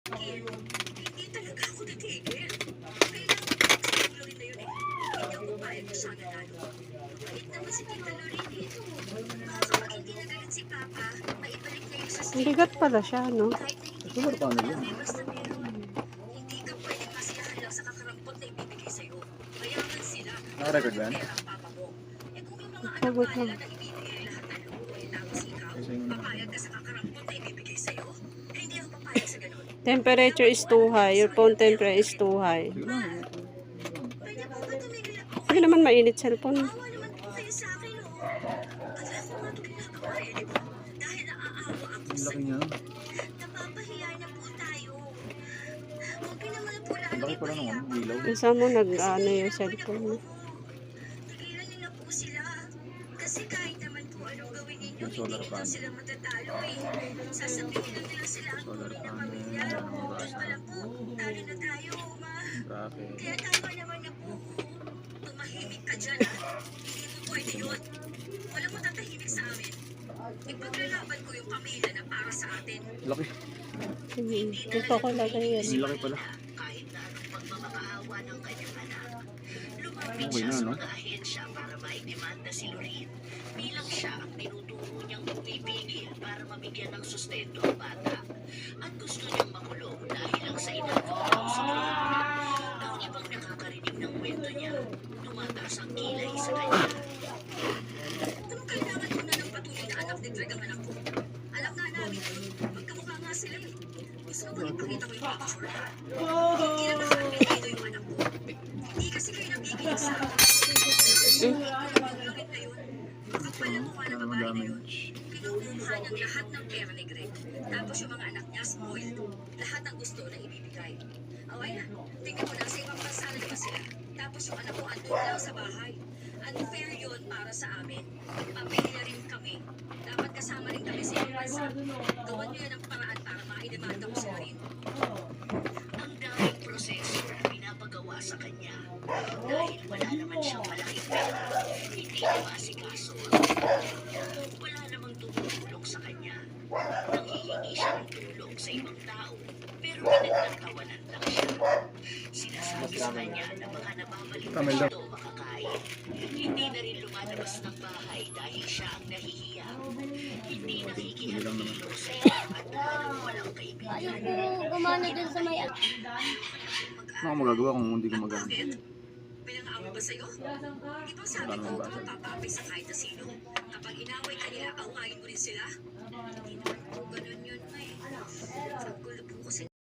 Hindi talaga ako titigil. Kailangan ko si Tita Lorin na yun eh. Hindi ako papayag kung siya nanalo. Mabait naman si Tita Lorin eh. Baka kapag hindi nagalit si Papa, maibalik na yung Ang bigat pala siya, no? kahit na hindi Siguro paano yun? basta meron. Hindi ka pwedeng masiyahan lang sa kakarampot na ibibigay sa'yo. Mayaman sila. Naka-record ba yan? Pera ang papa mo. Eh kung yung mga anak Sagot pa mo. nila na ibibigay lahat ng luho, tapos ikaw, papayag ka sa kakarampot na ibibigay sa'yo? Eh hindi ako papayag sa ganun. Temperature is too high. Your phone temperature is too high. Sige lang. Pwede po ba tumigil ako? Hindi naman mainit cellphone. Maawa naman po kayo sa akin, oh. Wala ko nga ito ginagawa, eh, di ba? Dahil naaawa ako Ang sa laki niya. napapahiya na po tayo. Huwag niyo naman po na Ang laki pala ng ano, ilaw. Isa mo nag-ano yung cellphone mo. Tigilan niyo na po sila. Kasi kahit naman po anong gawin ninyo, Yung solar hindi nyo panel. sila matatalo eh. Sasabihin lang nila sila ang Solar tunay na panel, pamilya. ano mga Doon basta. pa lang po, talo na tayo, ma. Bracket. Kaya tama naman na po. Tumahimik ka dyan, ha? Hindi po pwede yun. Walang matatahimik sa amin. Ipaglalaban ko yung pamilya na para sa atin. Laki. Gusto ko lagay yan. Ang laki pala. Kahit na anong pagmamakaawa ng kanyang anak. Lumapit Okay siya na, sa no? mga ahensya para maidemanda si Lorin. Bilang siya ang tinuturo niyang pipigil para mabigyan ng sustento ang bata. At gusto niyang makulong dahil lang sa inagawang sa Lorin. Ang ibang nakakarinig ng kwento niya, tumataas ang kilay sa kanya. Anong kailangan ko na ng patuloy na anak ni Greg ang anak ko? Alam nga namin, magkamukha nga sila eh. Gusto mo bang ipakita ko yung picture? Hindi na nakakapilido yung anak ko. Hindi kasi kayo nabibigay sa akin. Yung langit na yun, makapal ang mukha ng Ano babae na yun. damage? Kinukuha niyang lahat ng pera ni Greg. Tapos yung mga anak niya, spoiled. Lahat ng gusto na ibibigay. Okay na, tingnan mo na sa ibang bansa na naman sila. Tapos yung anak ko, andun lang sa bahay. Unfair yun para sa amin. Pamilya rin kami. Dapat kasama rin kami sa ibang bansa. Gawan niyo yan ang paraan para maidemanda ko sila rin. Ang daming proseso na pinapagawa sa kanya. Dahil wala naman siyang malaking pera. Hindi na maasikaso ang niya. Wala namang tumutulong sa kanya. Nanghihingi siya ng tulong sa ibang tao. Pero pinagtatawanan lang siya. Sinasabi sa kanya na baka nababalik Kamay na daw. ito makakain. Hindi na rin lumalabas ng bahay dahil siya ang nahihiya. Hindi nakikihalo sa iba at halos walang kaibigan. Ayaw ko gumana dun sa may Ano ako magagawa kung hindi ko magagawa? Bakit? Pinang-awa ba sa'yo? Di ba sabi ko huwag kang magpapapay sa kahit na sino? Kapag inaway ka nila, awayin mo rin sila? Hindi naman po ganun yun, may. Sa gulo po kasi